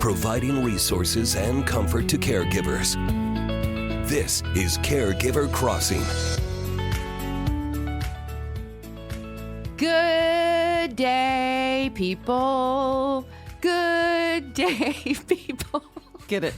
providing resources and comfort to caregivers. This is Caregiver Crossing. Good day, people. Good day, people. Get it?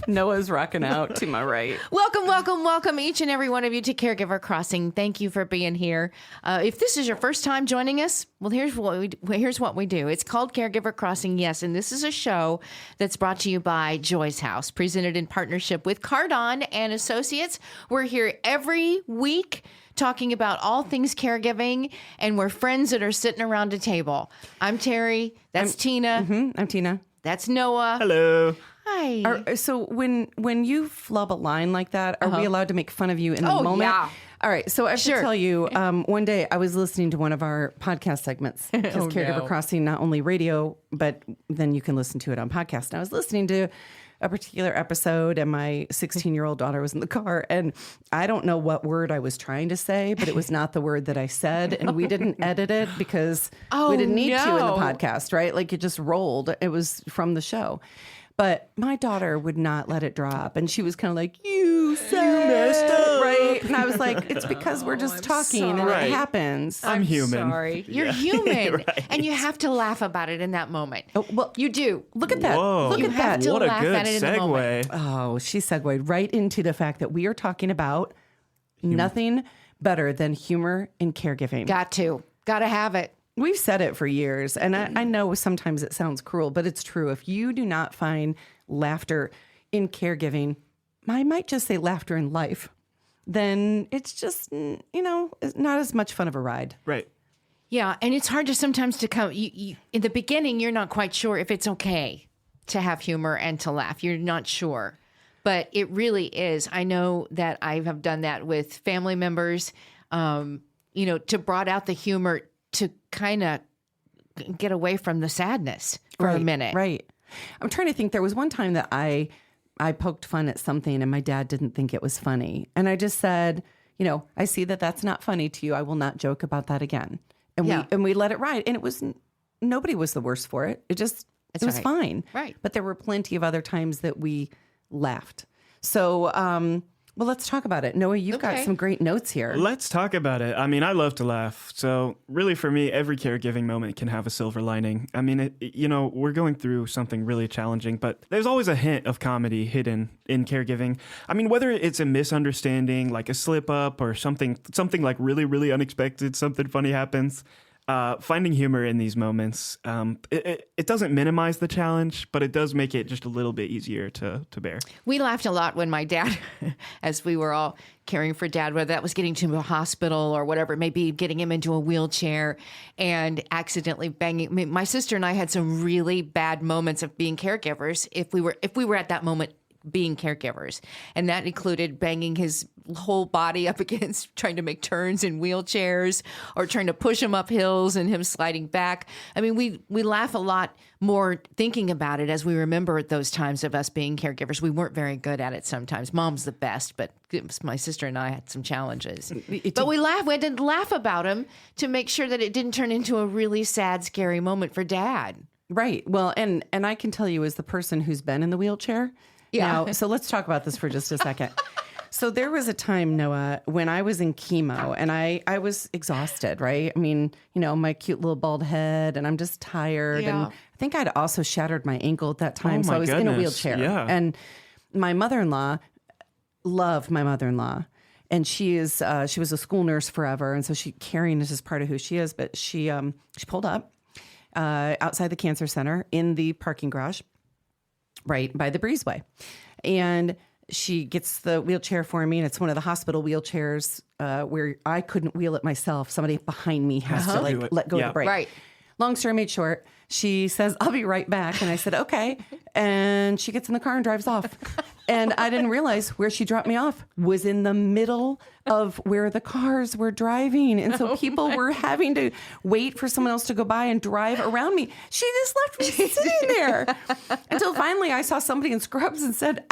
Noah's rocking out to my right. Welcome, each and every one of you to Caregiver Crossing. Thank you for being here. If this is your first time joining us, well, here's what we do. It's called Caregiver Crossing, yes, and this is a show that's brought to you by Joy's House, presented in partnership with Cardon and Associates. We're here every week talking about all things caregiving, and we're friends that are sitting around a table. I'm Terry. That's Tina. I'm Tina. That's Noah. Hello. Hi. So when you flub a line like that, are we allowed to make fun of you in the moment? Yeah. All right. So I have to tell you, one day I was listening to one of our podcast segments, because Caregiver Crossing, not only radio, but then you can listen to it on podcast. And I was listening to a particular episode, and my 16-year-old daughter was in the car, and I don't know what word I was trying to say, but it was not the word that I said, and we didn't edit it because we didn't need to in the podcast, right? Like, it just rolled. It was from the show. But my daughter would not let it drop, and she was kind of like, you messed up, right? And I was like, it's because we're just talking, and it happens. I'm human. Sorry. You're human, right. And you have to laugh about it in that moment. Oh, well, you do. Look at that. Whoa. Look You at have that. to What a laugh good at it in the moment. segue. Oh, she segued right into the fact that we are talking about nothing better than humor in caregiving. Got to have it. We've said it for years, and I know sometimes it sounds cruel, but it's true. If you do not find laughter in caregiving, I might just say laughter in life, then it's just, it's not as much fun of a ride. Right. Yeah, and it's hard to sometimes to come. You, in the beginning, you're not quite sure if it's okay to have humor and to laugh. You're not sure, but it really is. I know that I have done that with family members, to brought out the humor to kind of get away from the sadness for a minute. Right. I'm trying to think. There was one time that I poked fun at something and my dad didn't think it was funny. And I just said, I see that that's not funny to you. I will not joke about that again. And we let it ride. And it was, nobody was the worse for it. It was fine. Right. But there were plenty of other times that we laughed. So, well, let's talk about it. Noah, you've got some great notes here. Let's talk about it. I mean, I love to laugh. So really for me, every caregiving moment can have a silver lining. I mean, we're going through something really challenging, but there's always a hint of comedy hidden in caregiving. I mean, whether it's a misunderstanding, like a slip up, or something like really, really unexpected, something funny happens. Finding humor in these moments, it doesn't minimize the challenge, but it does make it just a little bit easier to bear. We laughed a lot when my dad, as we were all caring for Dad, whether that was getting to a hospital or whatever it may be, getting him into a wheelchair and accidentally banging. I mean, my sister and I had some really bad moments of being caregivers if we were at that moment being caregivers. And that included banging his whole body up against trying to make turns in wheelchairs or trying to push him up hills and him sliding back. I mean, we laugh a lot more thinking about it as we remember those times of us being caregivers. We weren't very good at it sometimes. Mom's the best, but my sister and I had some challenges. But we had to laugh about them to make sure that it didn't turn into a really sad, scary moment for Dad. Right. Well, and I can tell you, as the person who's been in the wheelchair, now, so let's talk about this for just a second. So there was a time, Noah, when I was in chemo and I was exhausted, right? I mean, my cute little bald head, and I'm just tired. Yeah. And I think I'd also shattered my ankle at that time. So I was in a goodness. wheelchair. Yeah. And my mother-in-law, loved my mother-in-law. And she was a school nurse forever. And so caring is just part of who she is. But she pulled up outside the cancer center in the parking garage, right by the breezeway. And she gets the wheelchair for me, and it's one of the hospital wheelchairs where I couldn't wheel it myself. Somebody behind me has to let go of the brake. Right. Long story made short, she says, I'll be right back. And I said, okay. And she gets in the car and drives off. And I didn't realize where she dropped me off was in the middle of where the cars were driving. And so people were having to wait for someone else to go by and drive around me. She just left me sitting there until finally I saw somebody in scrubs and said,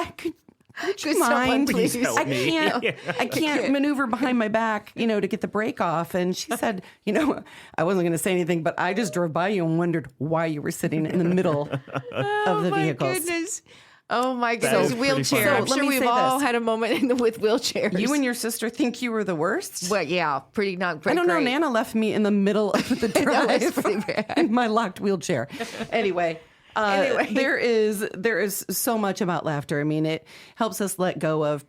Would you mind? Please help me. I can't maneuver behind my back, to get the brake off. And she said, I wasn't going to say anything, but I just drove by you and wondered why you were sitting in the middle of the vehicles. Goodness. Oh my goodness, wheelchair. So I'm sure we've all had a moment with wheelchairs. You and your sister think you were the worst? Well, yeah, not great. I don't know. Nana left me in the middle of the drive pretty bad. in my locked wheelchair. Anyway. There is so much about laughter. I mean, it helps us let go of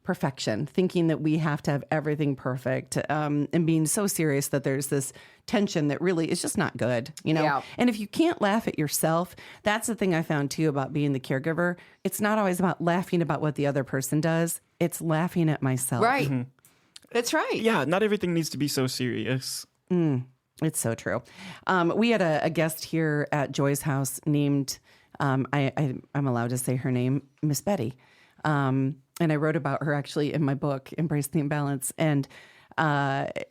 perfection, thinking that we have to have everything perfect, and being so serious that there's this tension that really is just not good, Yeah. And if you can't laugh at yourself, that's the thing I found too about being the caregiver. It's not always about laughing about what the other person does. It's laughing at myself. Right. Mm-hmm. That's right. Yeah, not everything needs to be so serious. It's so true. We had a guest here at Joy's house named, I'm allowed to say her name, Miss Betty. And I wrote about her actually in my book, Embrace the Imbalance. And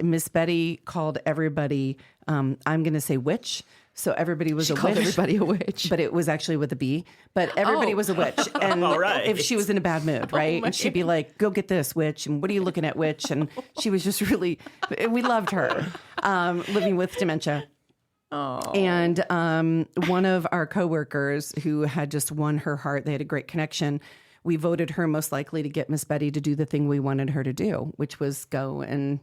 Miss Betty called everybody, I'm going to say witch. So everybody was She a called witch. everybody a witch. But it was actually with a B. But everybody was a witch. And All right. if she was in a bad mood, right? And she'd be like, go get this, witch. And what are you looking at, witch? And she was just really, we loved her, living with dementia. Oh. And one of our coworkers who had just won her heart, they had a great connection. We voted her most likely to get Miss Betty to do the thing we wanted her to do, which was go and,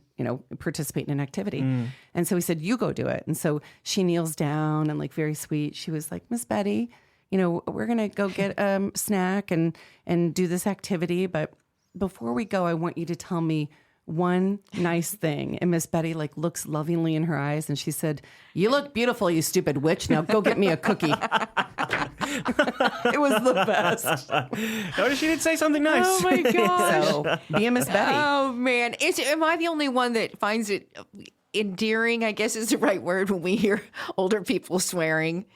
participate in an activity. And so we said, you go do it. And so she kneels down and very sweet. She was like, Miss Betty, we're going to go get a snack and do this activity. But before we go, I want you to tell me one nice thing. And Miss Betty looks lovingly in her eyes. And she said, you look beautiful, you stupid witch. Now go get me a cookie. It was the best. Notice she did say something nice. Oh my gosh. So be a Miss Betty. Oh man. Am I the only one that finds it endearing, I guess is the right word, when we hear older people swearing?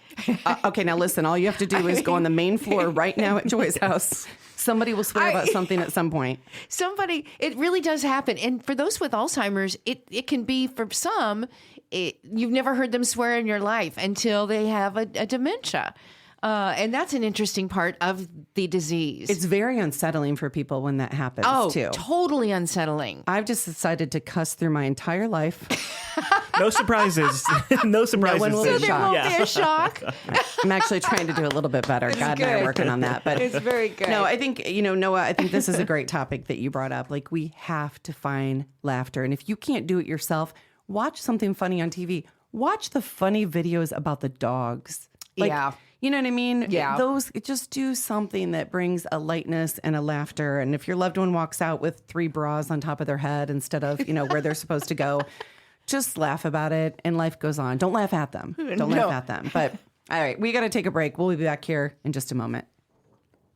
Okay, now listen, all you have to do is go on the main floor right now at Joy's house. Somebody will swear about something at some point. It really does happen. And for those with Alzheimer's, it can be, for some, you've never heard them swear in your life until they have a dementia. And that's an interesting part of the disease. It's very unsettling for people when that happens, too. Totally unsettling. I've just decided to cuss through my entire life. No surprises. No surprises. No one will So be there won't shocked. be a shock. I'm actually trying to do a little bit better. God and I are working on that. But It's very good. No, I think, Noah, I think this is a great topic that you brought up. We have to find laughter. And if you can't do it yourself, watch something funny on TV. Watch the funny videos about the dogs. Yeah. You know what I mean? Yeah. Just do something that brings a lightness and a laughter. And if your loved one walks out with 3 bras on top of their head instead of, where they're supposed to go, just laugh about it and life goes on. Don't laugh at them. Don't laugh at them. But all right, we got to take a break. We'll be back here in just a moment.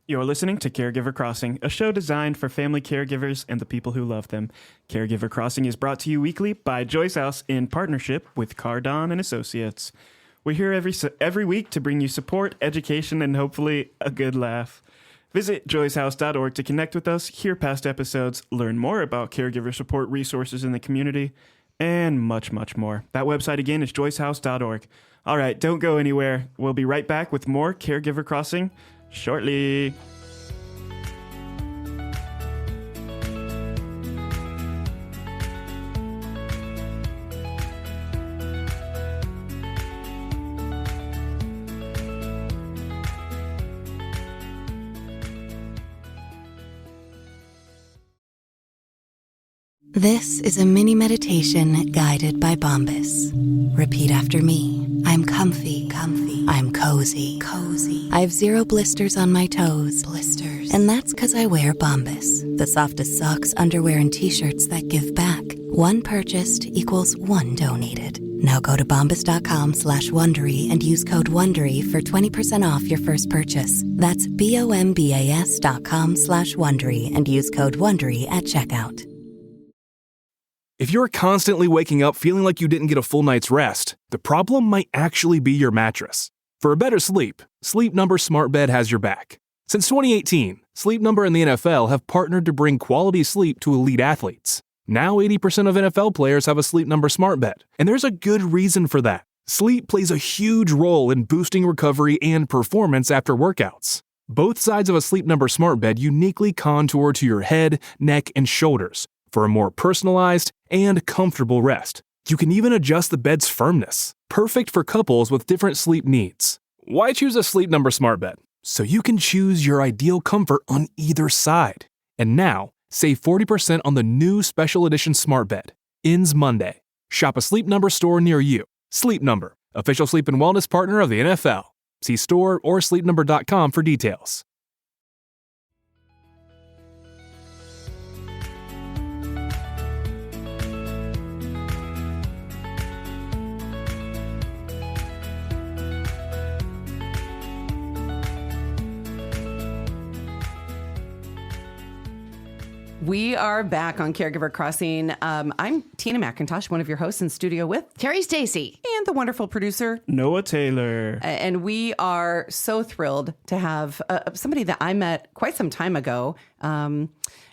You're listening to Caregiver Crossing, a show designed for family caregivers and the people who love them. Caregiver Crossing is brought to you weekly by Joy's House in partnership with Cardon and Associates. We're here every week to bring you support, education, and hopefully a good laugh. Visit joyshouse.org to connect with us, hear past episodes, learn more about caregiver support resources in the community, and much, much more. That website again is joyshouse.org. All right, don't go anywhere. We'll be right back with more Caregiver Crossing shortly. This is a mini meditation guided by Bombas. Repeat after me. I'm comfy. I'm cozy. I have 0 blisters on my toes. And that's because I wear Bombas, the softest socks, underwear, and t-shirts that give back. 1 purchased equals 1 donated. Now go to bombas.com/Wondery and use code Wondery for 20% off your first purchase. That's bombas.com/Wondery and use code Wondery at checkout. If you're constantly waking up feeling like you didn't get a full night's rest, the problem might actually be your mattress. For a better sleep, Sleep Number Smart Bed has your back. Since 2018, Sleep Number and the NFL have partnered to bring quality sleep to elite athletes. Now 80% of NFL players have a Sleep Number Smart Bed, and there's a good reason for that. Sleep plays a huge role in boosting recovery and performance after workouts. Both sides of a Sleep Number smart bed uniquely contour to your head, neck, and shoulders for a more personalized and comfortable rest. You can even adjust the bed's firmness, perfect for couples with different sleep needs. Why choose a Sleep Number smart bed? So you can choose your ideal comfort on either side. And now, save 40% on the new special edition smart bed. Ends Monday. Shop a Sleep Number store near you. Sleep Number, official sleep and wellness partner of the NFL. See store or sleepnumber.com for details. We are back on Caregiver Crossing. I'm Tina McIntosh, one of your hosts in studio with Terry Stacy. and the wonderful producer. Noah Taylor. And we are so thrilled to have somebody that I met quite some time ago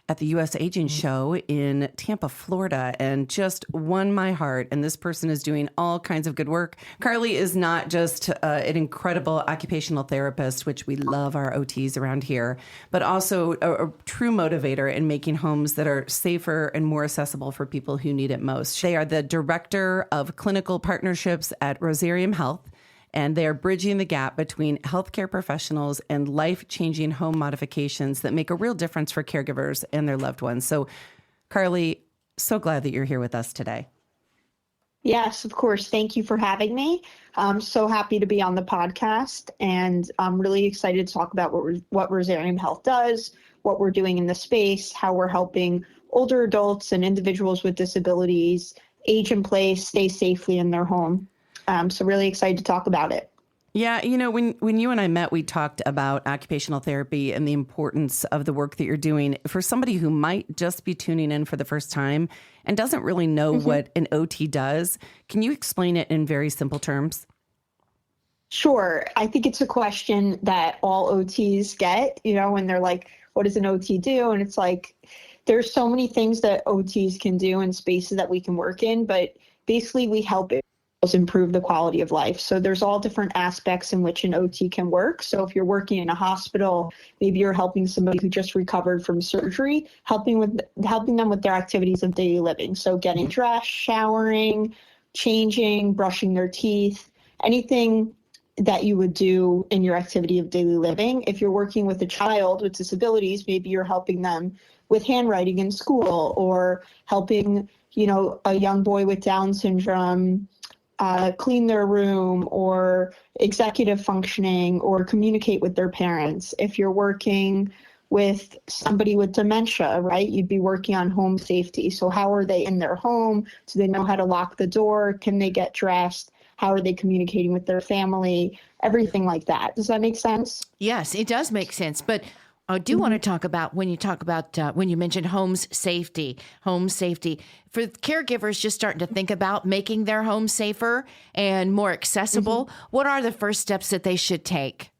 at the U.S. Aging Show in Tampa, Florida, and just won my heart. And this person is doing all kinds of good work. Carly is not just an incredible occupational therapist, which we love our OTs around here, but also a true motivator in making homes that are safer and more accessible for people who need it most. They are the director of clinical partnerships at Rosarium Health, and they are bridging the gap between healthcare professionals and life-changing home modifications that make a real difference for caregivers and their loved ones. So, Carly, so glad that you're here with us today. Yes, of course. Thank you for having me. I'm so happy to be on the podcast, and I'm really excited to talk about what Rosarium Health does, what we're doing in the space, how we're helping older adults and individuals with disabilities age in place, stay safely in their home. So really excited to talk about it. Yeah, you know, when you and I met, we talked about occupational therapy and the importance of the work that you're doing. For somebody who might just be tuning in for the first time and doesn't really know what an OT does, can you explain it in very simple terms? Sure. I think it's a question that all OTs get, when they're like, what does an OT do? And it's like, there's so many things that OTs can do and spaces that we can work in, but basically we help it improve the quality of life. So there's all different aspects in which an OT can work. So if you're working in a hospital, maybe you're helping somebody who just recovered from surgery, helping them with their activities of daily living. So getting dressed, showering, changing, brushing their teeth, anything that you would do in your activity of daily living. If you're working with a child with disabilities, maybe you're helping them with handwriting in school, or helping, a young boy with Down syndrome clean their room, or executive functioning, or communicate with their parents. If you're working with somebody with dementia, right, you'd be working on home safety. So how are they in their home? Do they know how to lock the door? Can they get dressed? How are they communicating with their family? Everything like that. Does that make sense? Yes, it does make sense. But I do want to talk about when you mentioned home safety for caregivers just starting to think about making their home safer and more accessible. What are the first steps that they should take?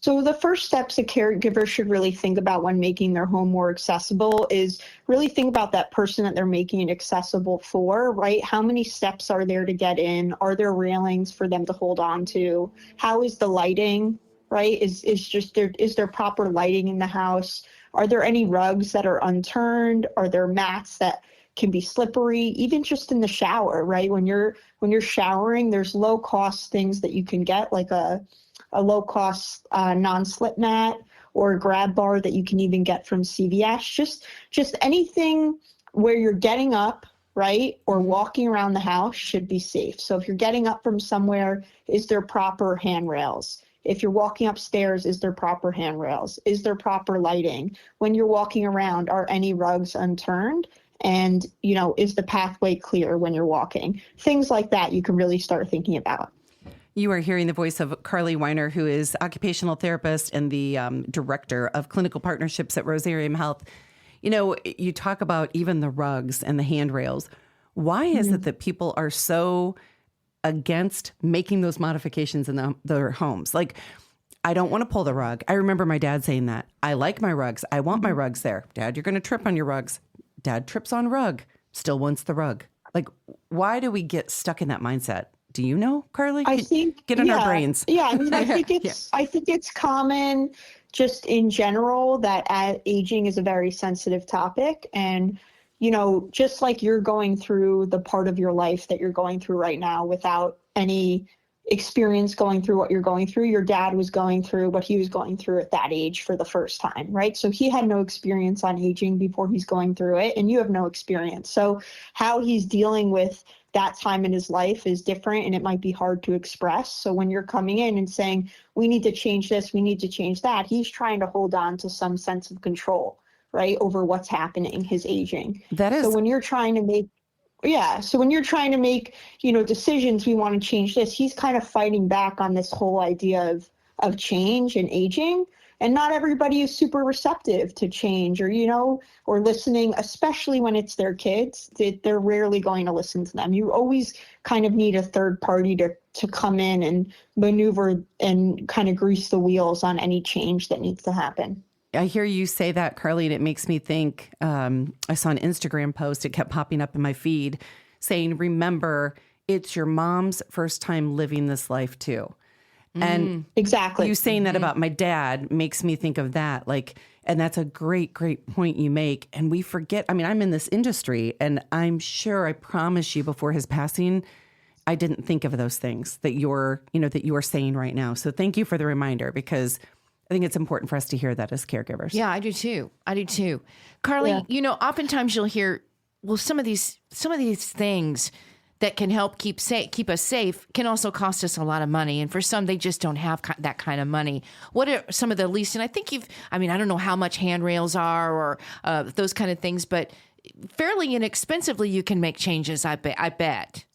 So the first steps a caregiver should really think about when making their home more accessible is really think about that person that they're making it accessible for, right? How many steps are there to get in? Are there railings for them to hold on to? How is the lighting? Right? Is there proper lighting in the house? Are there any rugs that are unturned? Are there mats that can be slippery? Even just in the shower, right? When you're showering, there's low cost things that you can get, like a low cost non-slip mat or a grab bar that you can even get from CVS. Just anything where you're getting up, right, or walking around the house should be safe. So if you're getting up from somewhere, is there proper handrails? If you're walking upstairs, is there proper handrails? Is there proper lighting? When you're walking around, are any rugs unturned? And, is the pathway clear when you're walking? Things like that you can really start thinking about. You are hearing the voice of Carly Weiner, who is occupational therapist and the director of clinical partnerships at Rosarium Health. You talk about even the rugs and the handrails. Why is it that people are so against making those modifications in their homes? Like, I don't want to pull the rug. I remember my dad saying that. I like my rugs. I want my rugs there. Dad, you're going to trip on your rugs. Dad trips on rug, still wants the rug. Like, why do we get stuck in that mindset? Do you know, Carly? I think get in our brains. Yeah, I mean, I think it's common just in general that aging is a very sensitive topic, and just like you're going through the part of your life that you're going through right now without any experience going through what you're going through, your dad was going through what he was going through at that age for the first time, right? So he had no experience on aging before he's going through it, and you have no experience. So how he's dealing with that time in his life is different, and it might be hard to express. So when you're coming in and saying, we need to change this, we need to change that, he's trying to hold on to some sense of control, right, over what's happening, his aging. That is. So when you're trying to make decisions, we want to change this, he's kind of fighting back on this whole idea of change and aging. And not everybody is super receptive to change or listening, especially when it's their kids. They're rarely going to listen to them. You always kind of need a third party to come in and maneuver and kind of grease the wheels on any change that needs to happen. I hear you say that, Carly, and it makes me think, I saw an Instagram post, it kept popping up in my feed saying, remember, it's your mom's first time living this life too. And exactly, you saying that about my dad makes me think of that. And that's a great, great point you make. And we forget, I mean, I'm in this industry, and I'm sure, I promise you, before his passing, I didn't think of those things that you're saying right now. So thank you for the reminder, because I think it's important for us to hear that as caregivers. Yeah, I do too. Carly, oftentimes you'll hear, well, some of these things that can help keep us safe can also cost us a lot of money. And for some, they just don't have that kind of money. What are some of the least, and I think I don't know how much handrails are or those kind of things, but fairly inexpensively you can make changes, I bet.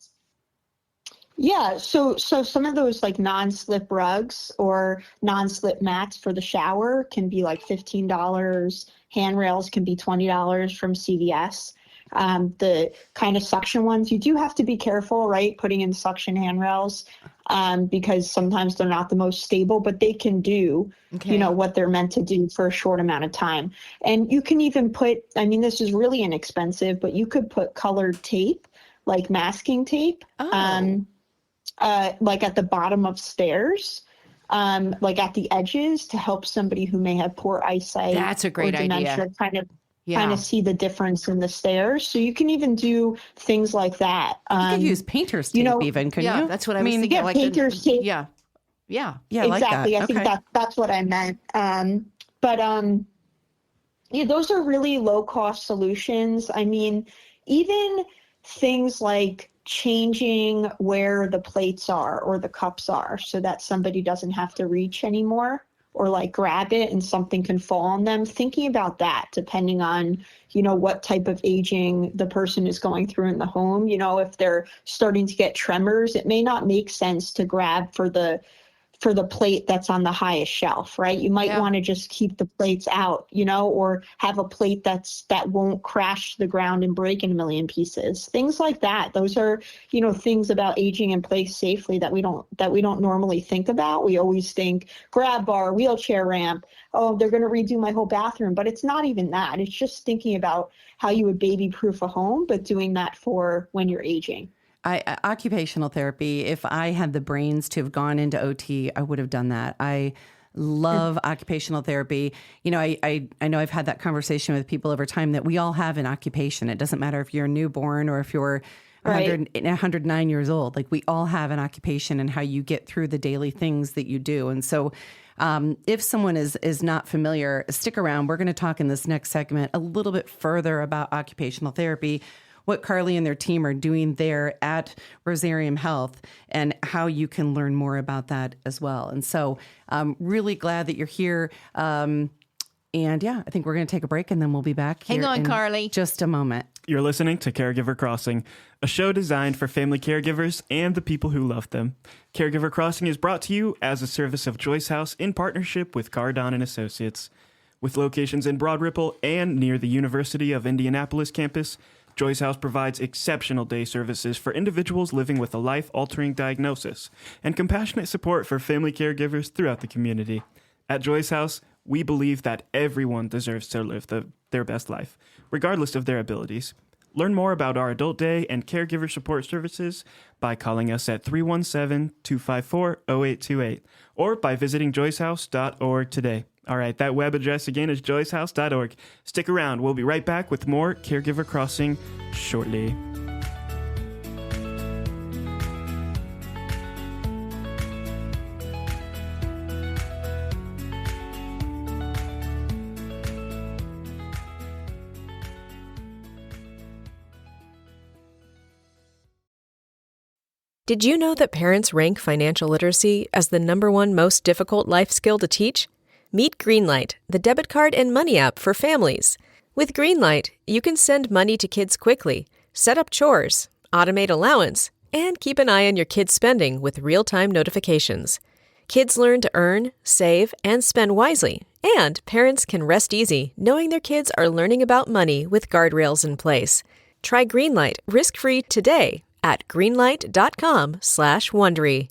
Yeah, so some of those like non-slip rugs or non-slip mats for the shower can be like $15. Handrails can be $20 from CVS. The kind of suction ones, you do have to be careful, right? Putting in suction handrails, because sometimes they're not the most stable, but they can do, what they're meant to do for a short amount of time. And you can even this is really inexpensive, but you could put colored tape, like masking tape, like at the bottom of stairs, like at the edges, to help somebody who may have poor eyesight. That's a great idea. Kind of see the difference in the stairs. So you can even do things like that. You could use painter's tape even, couldn't you? Yeah, that's what I was thinking. Yeah, painter's tape. Yeah. Exactly. Like that. I think that's what I meant. Those are really low cost solutions. I mean, even things like changing where the plates are or the cups are so that somebody doesn't have to reach anymore, or like grab it and something can fall on them. Thinking about that, depending on, what type of aging the person is going through in the home. If they're starting to get tremors, it may not make sense to grab for the plate that's on the highest shelf, right? You might want to just keep the plates out, or have a plate that won't crash to the ground and break in a million pieces. Things like that. Those are, things about aging in place safely that we don't normally think about. We always think grab bar, wheelchair ramp. Oh, they're going to redo my whole bathroom, but it's not even that. It's just thinking about how you would baby-proof a home, but doing that for when you're aging. Occupational therapy, if I had the brains to have gone into OT, I would have done that. I love occupational therapy. I know I've had that conversation with people over time that we all have an occupation. It doesn't matter if you're a newborn or if you're 109 years old. Like, we all have an occupation and how you get through the daily things that you do. And so if someone is not familiar, stick around. We're going to talk in this next segment a little bit further about occupational therapy, what Carly and their team are doing there at Rosarium Health, and how you can learn more about that as well. And so I'm really glad that you're here. I think we're going to take a break, and then we'll be back here. Hang on, in Carly. Just a moment. You're listening to Caregiver Crossing, a show designed for family caregivers and the people who love them. Caregiver Crossing is brought to you as a service of Joyce House in partnership with Cardon and Associates. With locations in Broad Ripple and near the University of Indianapolis campus, Joyce House provides exceptional day services for individuals living with a life-altering diagnosis and compassionate support for family caregivers throughout the community. At Joyce House, we believe that everyone deserves to live their best life, regardless of their abilities. Learn more about our Adult Day and caregiver support services by calling us at 317-254-0828 or by visiting joycehouse.org today. All right, that web address again is joycehouse.org. Stick around. We'll be right back with more Caregiver Crossing shortly. Did you know that parents rank financial literacy as the #1 most difficult life skill to teach? Meet Greenlight, the debit card and money app for families. With Greenlight, you can send money to kids quickly, set up chores, automate allowance, and keep an eye on your kids' spending with real-time notifications. Kids learn to earn, save, and spend wisely, and parents can rest easy knowing their kids are learning about money with guardrails in place. Try Greenlight risk-free today at greenlight.com/Wondery.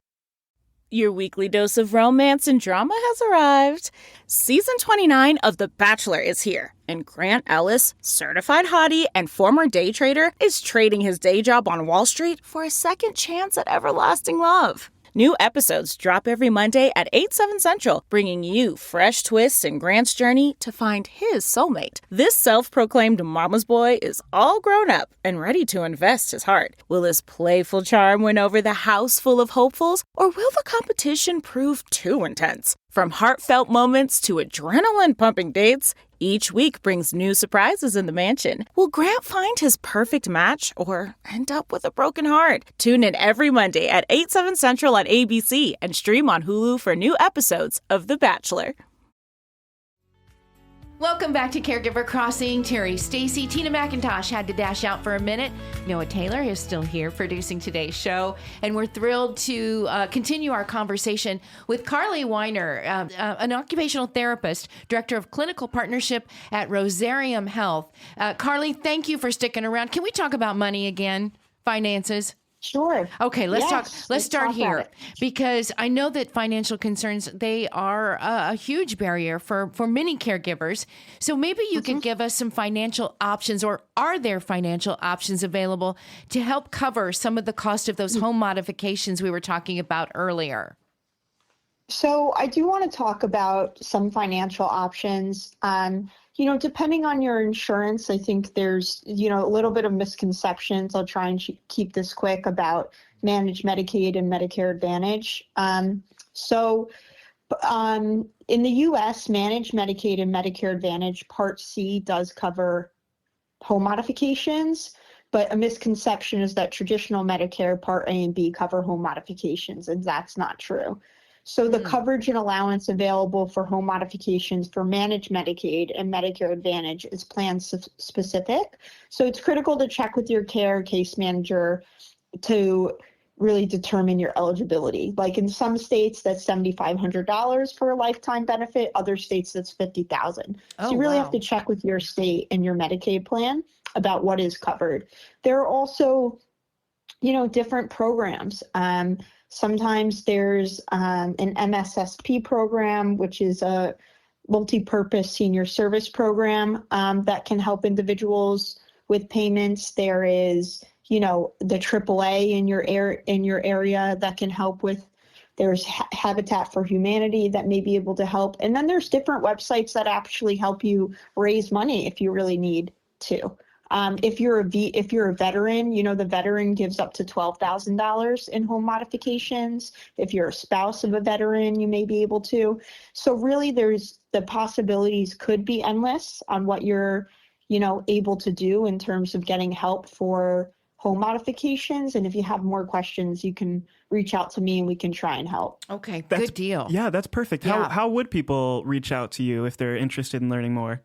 Your weekly dose of romance and drama has arrived. Season 29 of The Bachelor is here, and Grant Ellis, certified hottie and former day trader, is trading his day job on Wall Street for a second chance at everlasting love. New episodes drop every Monday at 8/7 Central, bringing you fresh twists in Grant's journey to find his soulmate. This self-proclaimed mama's boy is all grown up and ready to invest his heart. Will his playful charm win over the house full of hopefuls, or will the competition prove too intense? From heartfelt moments to adrenaline-pumping dates, each week brings new surprises in the mansion. Will Grant find his perfect match or end up with a broken heart? Tune in every Monday at 8/7 Central on ABC and stream on Hulu for new episodes of The Bachelor. Welcome back to Caregiver Crossing. Terry, Stacy, Tina McIntosh had to dash out for a minute. Noah Taylor is still here producing today's show. And we're thrilled to continue our conversation with Carly Weiner, an occupational therapist, director of clinical partnership at Rosarium Health. Carly, thank you for sticking around. Can we talk about money again? Finances? Sure. Okay, let's Yes, talk. Let's start talk about here it. because I know that financial concerns, they are a huge barrier for many caregivers. So maybe you could give us some financial options, or are there financial options available to help cover some of the cost of those home modifications we were talking about earlier? So I do want to talk about some financial options. Depending on your insurance, I think there's, a little bit of misconceptions. I'll try and keep this quick about managed Medicaid and Medicare Advantage. In the U.S., managed Medicaid and Medicare Advantage Part C does cover home modifications, but a misconception is that traditional Medicare Part A and B cover home modifications, and that's not true. So the coverage and allowance available for home modifications for managed Medicaid and Medicare Advantage is plan specific. So it's critical to check with your care case manager to really determine your eligibility. Like in some states, that's $7,500 for a lifetime benefit. Other states, that's $50,000. So you really have to check with your state and your Medicaid plan about what is covered. There are also, different programs. Sometimes there's an MSSP program, which is a multi-purpose senior service program that can help individuals with payments. There is, the AAA in your area that can help with. There's Habitat for Humanity that may be able to help. And then there's different websites that actually help you raise money if you really need to. If you're a veteran, the veteran gives up to $12,000 in home modifications. If you're a spouse of a veteran, you may be able to. So really, the possibilities could be endless on what you're, able to do in terms of getting help for home modifications. And if you have more questions, you can reach out to me and we can try and help. Okay, good deal. Yeah, that's perfect. Yeah. How would people reach out to you if they're interested in learning more?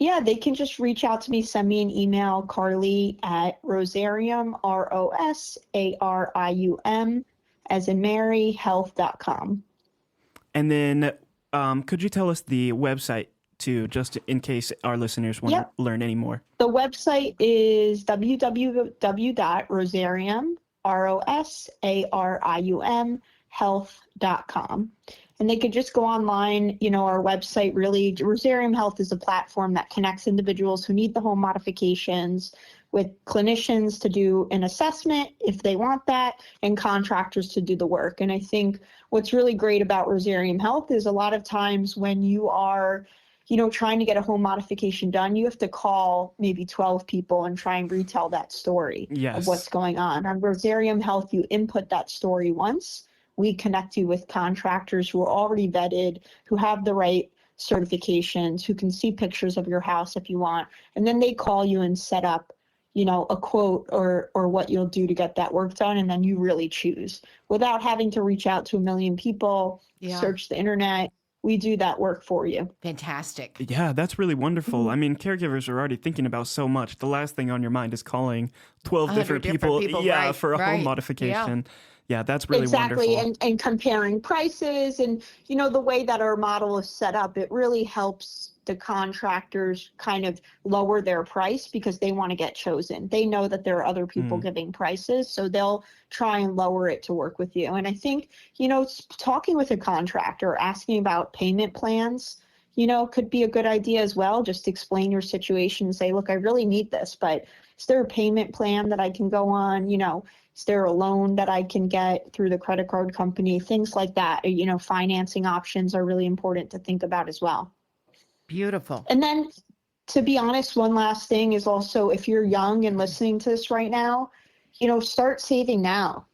Yeah, they can just reach out to me, send me an email, Carly at Rosarium, ROSARIUM, as in Mary, health.com. And then could you tell us the website too, just in case our listeners want to learn any more? The website is www.rosarium, ROSARIUM, health.com. And they could just go online, our website really, Rosarium Health is a platform that connects individuals who need the home modifications with clinicians to do an assessment if they want that, and contractors to do the work. And I think what's really great about Rosarium Health is a lot of times when you are, trying to get a home modification done, you have to call maybe 12 people and try and retell that story of what's going on. On Rosarium Health, you input that story once. We connect you with contractors who are already vetted, who have the right certifications, who can see pictures of your house if you want, and then they call you and set up a quote or what you'll do to get that work done, and then you really choose without having to reach out to a million people, search the internet. We do that work for you. Fantastic. Yeah, that's really wonderful. I mean, caregivers are already thinking about so much. The last thing on your mind is calling 12 different people right, for a home modification. Yeah, that's really exactly. wonderful. And comparing prices and, the way that our model is set up, it really helps the contractors kind of lower their price because they want to get chosen. They know that there are other people giving prices, so they'll try and lower it to work with you. And I think, talking with a contractor, asking about payment plans, could be a good idea as well. Just explain your situation and say, look, I really need this, but is there a payment plan that I can go on? Is there a loan that I can get through the credit card company? Things like that. Financing options are really important to think about as well. Beautiful. And then, to be honest, one last thing is also, if you're young and listening to this right now, start saving now,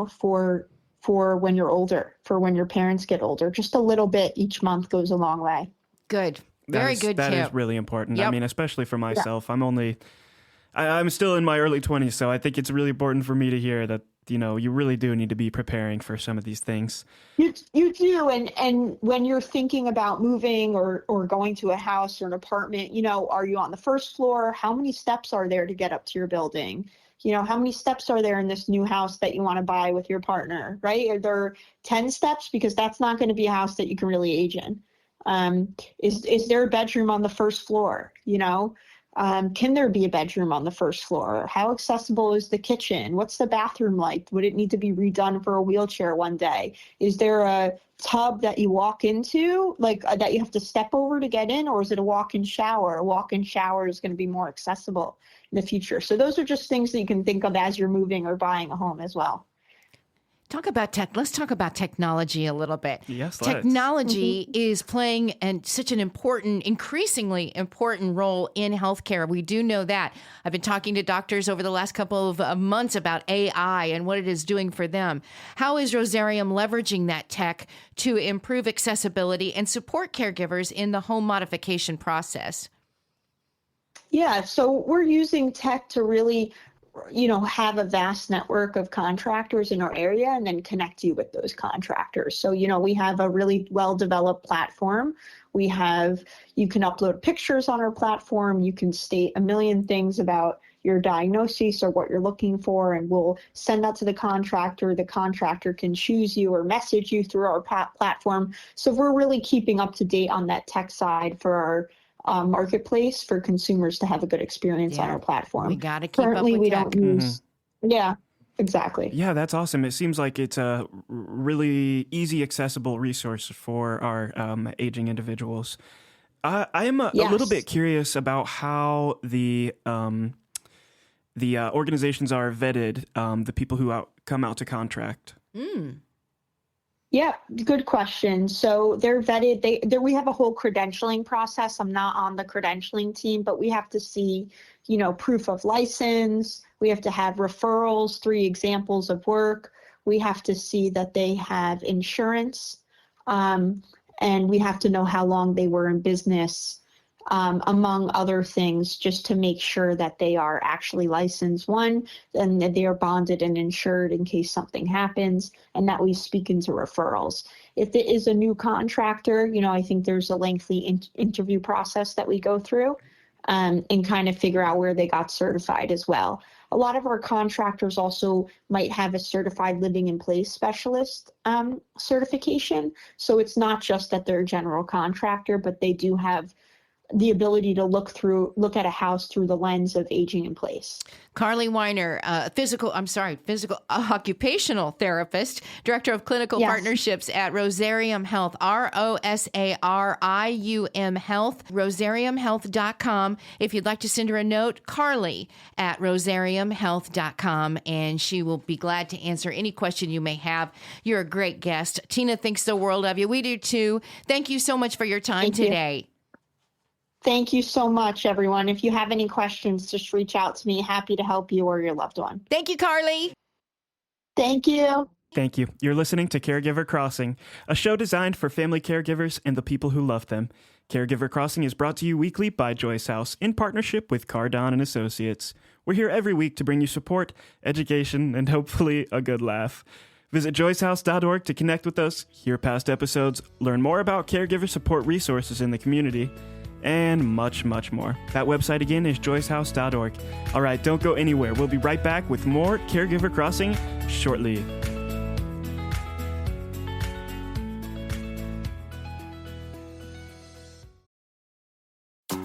for when you're older, for when your parents get older. Just a little bit each month goes a long way. Good. Very good tip. That is really important. Yep. I mean, especially for myself. I'm still in my early 20s, so I think it's really important for me to hear that, you really do need to be preparing for some of these things. You do. And when you're thinking about moving or going to a house or an apartment, are you on the first floor? How many steps are there to get up to your building? How many steps are there in this new house that you want to buy with your partner, right? Are there 10 steps? Because that's not going to be a house that you can really age in. Is there a bedroom on the first floor? Can there be a bedroom on the first floor? How accessible is the kitchen? What's the bathroom like? Would it need to be redone for a wheelchair one day? Is there a tub that you walk into, that you have to step over to get in, or is it a walk-in shower? A walk-in shower is going to be more accessible in the future. So those are just things that you can think of as you're moving or buying a home as well. Let's talk about technology a little bit. Yes, technology is playing such an increasingly important role in healthcare. We do know that. I've been talking to doctors over the last couple of months about AI and what it is doing for them. How is Rosarium leveraging that tech to improve accessibility and support caregivers in the home modification process? Yeah, so we're using tech to really have a vast network of contractors in our area and then connect you with those contractors. So, we have a really well-developed platform. You can upload pictures on our platform. You can state a million things about your diagnosis or what you're looking for, and we'll send that to the contractor. The contractor can choose you or message you through our platform. So we're really keeping up to date on that tech side for our marketplace for consumers to have a good experience on our platform. We got to keep Currently, up with we tech. don't use. Yeah, exactly. Yeah, that's awesome. It seems like it's a really easy, accessible resource for our aging individuals. I am a little bit curious about how the organizations are vetted, the people who come out to contract. Yeah, good question. So they're vetted. We have a whole credentialing process. I'm not on the credentialing team, but we have to see, proof of license. We have to have referrals, 3 examples of work. We have to see that they have insurance, and we have to know how long they were in business, among other things, just to make sure that they are actually licensed, and that they are bonded and insured in case something happens, and that we speak into referrals. If it is a new contractor, I think there's a lengthy interview process that we go through, and kind of figure out where they got certified as well. A lot of our contractors also might have a certified living in place specialist certification. So it's not just that they're a general contractor, but they do have the ability to look at a house through the lens of aging in place. Carly Weiner, physical occupational therapist, director of clinical partnerships at Rosarium Health, Rosarium Health, rosariumhealth.com. If you'd like to send her a note, Carly at rosariumhealth.com, and she will be glad to answer any question you may have. You're a great guest. Tina thinks the world of you. We do too. Thank you so much for your time today. Thank you so much, everyone. If you have any questions, just reach out to me. Happy to help you or your loved one. Thank you, Carly. Thank you. Thank you. You're listening to Caregiver Crossing, a show designed for family caregivers and the people who love them. Caregiver Crossing is brought to you weekly by Joyce House in partnership with Cardon and Associates. We're here every week to bring you support, education, and hopefully a good laugh. Visit joycehouse.org to connect with us, hear past episodes, learn more about caregiver support resources in the community, and much, much more. That website again is joycehouse.org. All right, don't go anywhere. We'll be right back with more Caregiver Crossing shortly.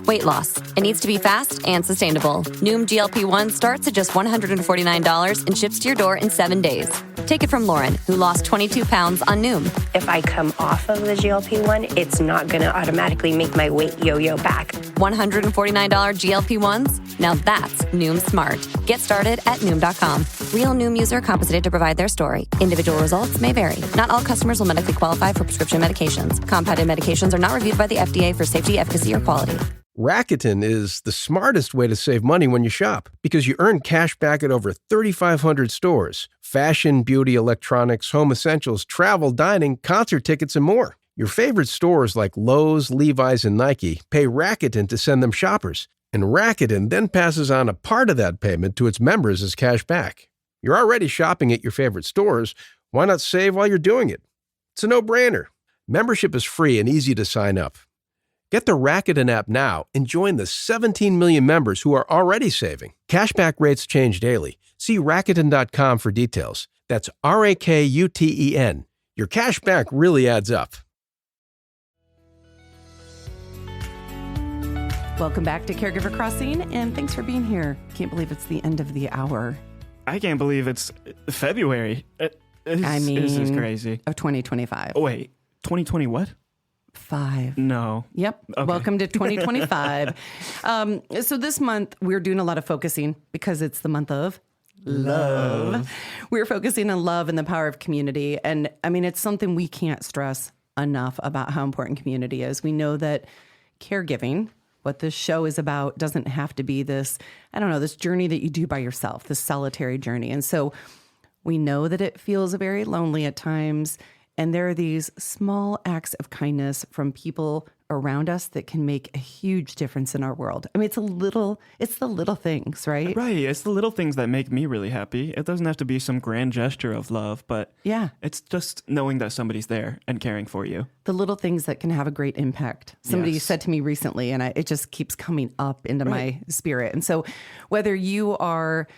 Weight loss. It needs to be fast and sustainable. Noom GLP-1 starts at just $149 and ships to your door in 7 days. Take it from Lauren, who lost 22 pounds on Noom. If I come off of the GLP-1, it's not going to automatically make my weight yo-yo back. $149 GLP-1s? Now that's Noom smart. Get started at Noom.com. Real Noom user compensated to provide their story. Individual results may vary. Not all customers will medically qualify for prescription medications. Compounded medications are not reviewed by the FDA for safety, efficacy, or quality. Rakuten is the smartest way to save money when you shop because you earn cash back at over 3,500 stores. Fashion, beauty, electronics, home essentials, travel, dining, concert tickets, and more. Your favorite stores like Lowe's, Levi's, and Nike pay Rakuten to send them shoppers. And Rakuten then passes on a part of that payment to its members as cash back. You're already shopping at your favorite stores. Why not save while you're doing it? It's a no-brainer. Membership is free and easy to sign up. Get the Rakuten app now and join the 17 million members who are already saving. Cashback rates change daily. See Rakuten.com for details. That's Rakuten. Your cashback really adds up. Welcome back to Caregiver Crossing, and thanks for being here. Can't believe it's the end of the hour. I can't believe it's February. This is crazy. Of 2025. Oh, wait, 2020 what? 5. No. Yep. Okay. Welcome to 2025. So this month we're doing a lot of focusing because it's the month of love. We're focusing on love and the power of community. And I mean, it's something we can't stress enough about how important community is. We know that caregiving, what this show is about, doesn't have to be this journey that you do by yourself, this solitary journey. And so we know that it feels very lonely at times. And there are these small acts of kindness from people around us that can make a huge difference in our world. I mean, it's the little things, right? Right. It's the little things that make me really happy. It doesn't have to be some grand gesture of love, but it's just knowing that somebody's there and caring for you. The little things that can have a great impact. Somebody said to me recently, and it just keeps coming up into my spirit. And so whether you are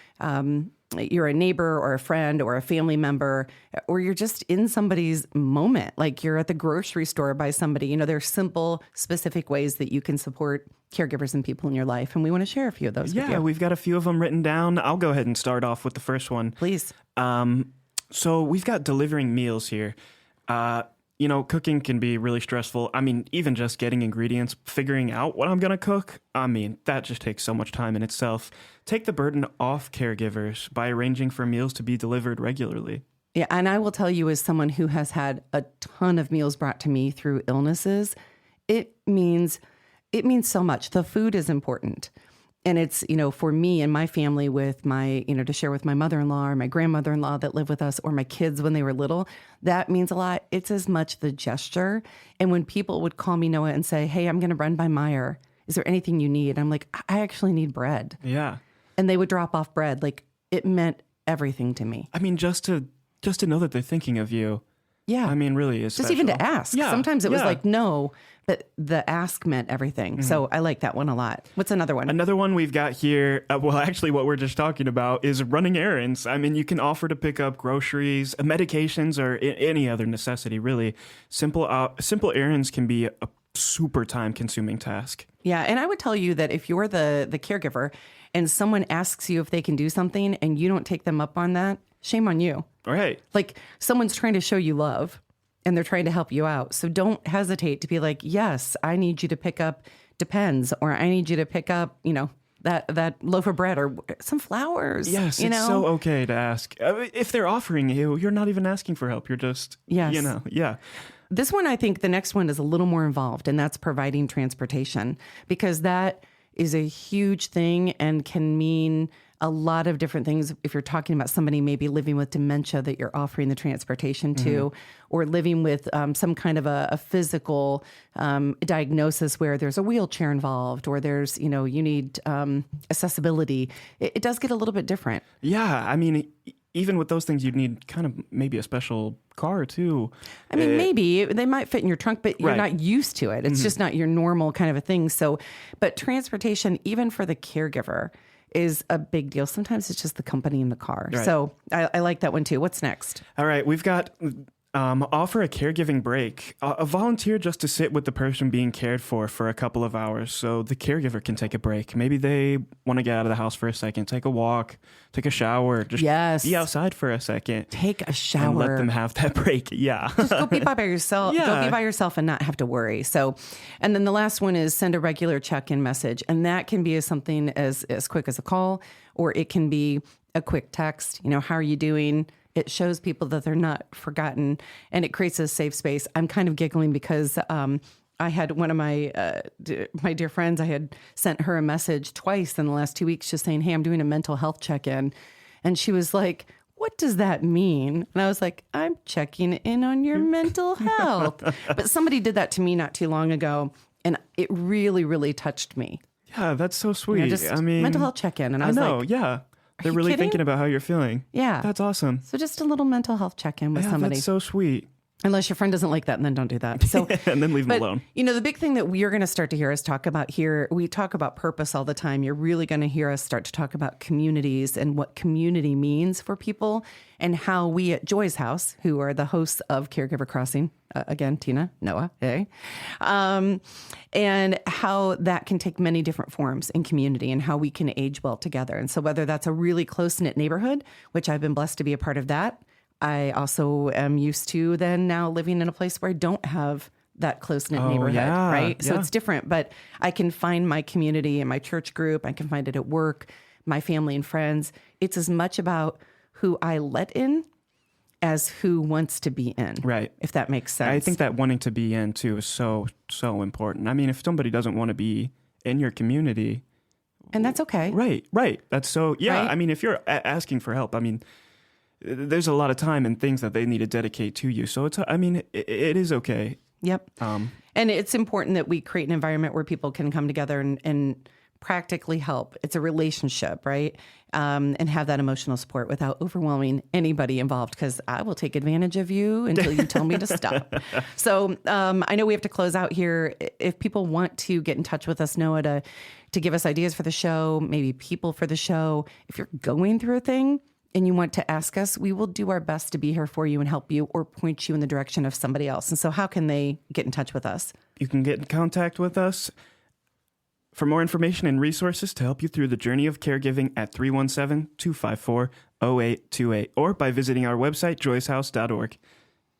you're a neighbor or a friend or a family member, or you're just in somebody's moment, like you're at the grocery store by somebody, there are simple, specific ways that you can support caregivers and people in your life. And we want to share a few of those with you. Yeah, we've got a few of them written down. I'll go ahead and start off with the first one. Please. So we've got delivering meals here. Cooking can be really stressful. I mean, even just getting ingredients, figuring out what I'm going to cook, that just takes so much time in itself. Take the burden off caregivers by arranging for meals to be delivered regularly. Yeah, and I will tell you, as someone who has had a ton of meals brought to me through illnesses, it means so much. The food is important. And it's, for me and my family with my, to share with my mother-in-law or my grandmother-in-law that live with us or my kids when they were little, that means a lot. It's as much the gesture. And when people would call me, Noah, and say, hey, I'm going to run by Meijer. Is there anything you need? I'm like, I actually need bread. Yeah. And they would drop off bread. Like, it meant everything to me. I mean, just to know that they're thinking of you. Yeah. I mean, really is just special. even to ask. Yeah. Sometimes it was like, no, but the ask meant everything. Mm-hmm. So I like that one a lot. What's another one? Another one we've got here, actually what we're just talking about is running errands. I mean, you can offer to pick up groceries, medications, or any other necessity, really. Simple errands can be a super time-consuming task. Yeah, and I would tell you that if you're the caregiver and someone asks you if they can do something and you don't take them up on that, shame on you. Right. Like someone's trying to show you love and they're trying to help you out. So don't hesitate to be like, yes, I need you to pick up Depends, or I need you to pick up, that loaf of bread or some flowers. Yes, it's so okay to ask. If they're offering you're not even asking for help. You're just, yeah. This one, I think the next one is a little more involved, and that's providing transportation, because that is a huge thing and can mean a lot of different things. If you're talking about somebody maybe living with dementia that you're offering the transportation to, or living with some kind of a physical diagnosis where there's a wheelchair involved, or there's, you need accessibility, it does get a little bit different. Yeah, I mean, even with those things, you'd need kind of maybe a special car too. I mean, maybe they might fit in your trunk, but you're not used to it. It's just not your normal kind of a thing. So, but transportation, even for the caregiver, is a big deal. Sometimes it's just the company in the car. Right. So I like that one too. What's next? All right. We've got offer a caregiving break. A volunteer just to sit with the person being cared for a couple of hours so the caregiver can take a break. Maybe they want to get out of the house for a second, take a walk, take a shower, just be outside for a second. Take a shower. And let them have that break. Yeah. Just go be by yourself. Yeah. Go be by yourself and not have to worry. So, and then the last one is send a regular check-in message. And that can be something as quick as a call, or it can be a quick text. How are you doing? It shows people that they're not forgotten, and it creates a safe space. I'm kind of giggling because I had one of my dear friends, I had sent her a message twice in the last 2 weeks just saying, hey, I'm doing a mental health check-in. And she was like, what does that mean? And I was like, I'm checking in on your mental health. But somebody did that to me not too long ago, and it really, really touched me. Yeah, that's so sweet. I mean, mental health check-in. And I was like, yeah. They're really kidding? Thinking about how you're feeling. Yeah. That's awesome. So just a little mental health check-in with somebody. That's so sweet. Unless your friend doesn't like that, and then don't do that. So and then leave them alone. The big thing that we're going to start to hear us talk about here, we talk about purpose all the time. You're really going to hear us start to talk about communities and what community means for people, and how we at Joy's House, who are the hosts of Caregiver Crossing, again, Tina, Noah, hey, and how that can take many different forms in community and how we can age well together. And so whether that's a really close-knit neighborhood, which I've been blessed to be a part of that, I also am used to then now living in a place where I don't have that close-knit neighborhood, right? So it's different, but I can find my community in my church group. I can find it at work, my family and friends. It's as much about who I let in as who wants to be in. Right. If that makes sense. I think that wanting to be in too is so, so important. I mean, if somebody doesn't want to be in your community. And that's okay. Right. That's so, yeah. Right? I mean, if you're asking for help, I mean, there's a lot of time and things that they need to dedicate to you. So it is okay. Yep. And it's important that we create an environment where people can come together and practically help. It's a relationship, right? And have that emotional support without overwhelming anybody involved, because I will take advantage of you until you tell me to stop. So I know we have to close out here. If people want to get in touch with us, Noah, to give us ideas for the show, maybe people for the show, if you're going through a thing and you want to ask us, we will do our best to be here for you and help you or point you in the direction of somebody else. And so how can they get in touch with us? You can get in contact with us for more information and resources to help you through the journey of caregiving at 317-254-0828 or by visiting our website, joyshouse.org.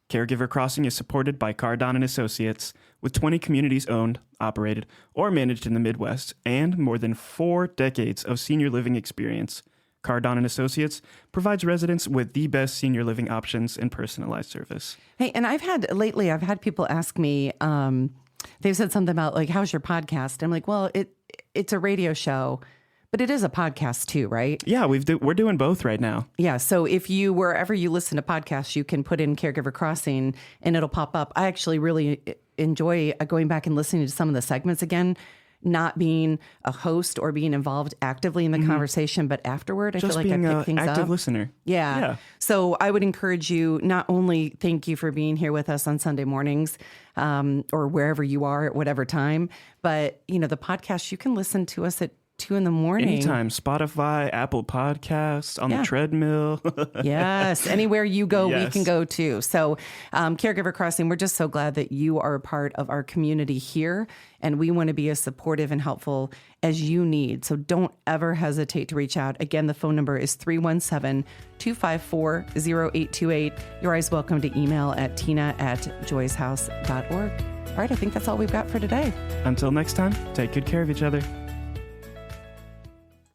Caregiver Crossing is supported by Cardon & Associates, with 20 communities owned, operated, or managed in the Midwest, and more than 4 decades of senior living experience. Cardon & Associates provides residents with the best senior living options and personalized service. Hey, and I've had people ask me, they've said something about like, how's your podcast? I'm like, well, it's a radio show, but it is a podcast too, right? Yeah, we're doing both right now. Yeah, so if wherever you listen to podcasts, you can put in Caregiver Crossing and it'll pop up. I actually really enjoy going back and listening to some of the segments again, not being a host or being involved actively in the conversation, but afterward, I feel like I pick things up. Just being an active listener. Yeah. So I would encourage you, not only thank you for being here with us on Sunday mornings, or wherever you are at whatever time, but the podcast, you can listen to us at 2 in the morning. Anytime. Spotify, Apple Podcasts, on the treadmill. Yes. Anywhere you go, we Yes. can go too. So Caregiver Crossing, we're just so glad that you are a part of our community here. And we want to be as supportive and helpful as you need. So don't ever hesitate to reach out. Again, the phone number is 317-254-0828. You're always welcome to email at tina@joyshouse.org. All right, I think that's all we've got for today. Until next time, take good care of each other.